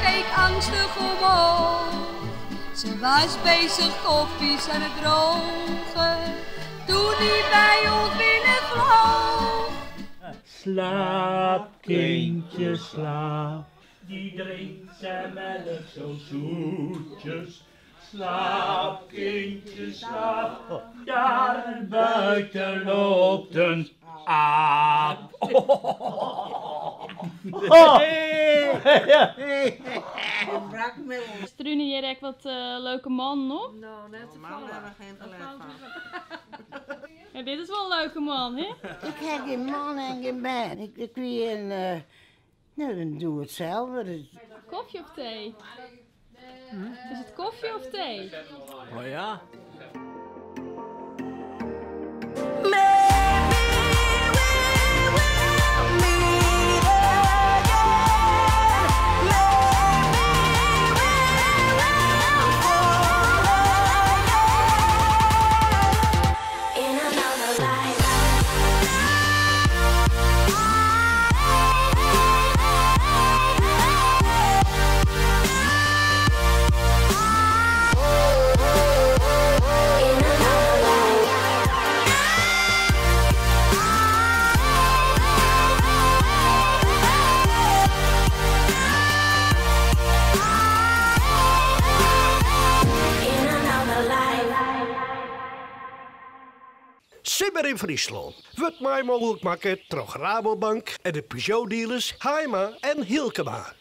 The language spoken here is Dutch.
keek angstig omhoog. Ze was bezig koffies aan het drogen, toen hij bij ons binnenvloog. Slaap, kindje, slaap. Die drinkt zijn melk zo zoetjes. Slaap, kindje, slaap. Daar buiten loopt een aap. Strunen je direct wat leuke man nog? Nou, net te vallen. Hebben we geen talent van. Ja, dit is wel een leuke man, hè? Ik heb geen man en geen man. Ik weer een... nou, dan doe het zelf. Koffie of thee? Is het koffie of thee? Oh ja? Simmer in Friesland. Wordt mij mogelijk maken door Rabobank en de Peugeot dealers Haima en Hilkema.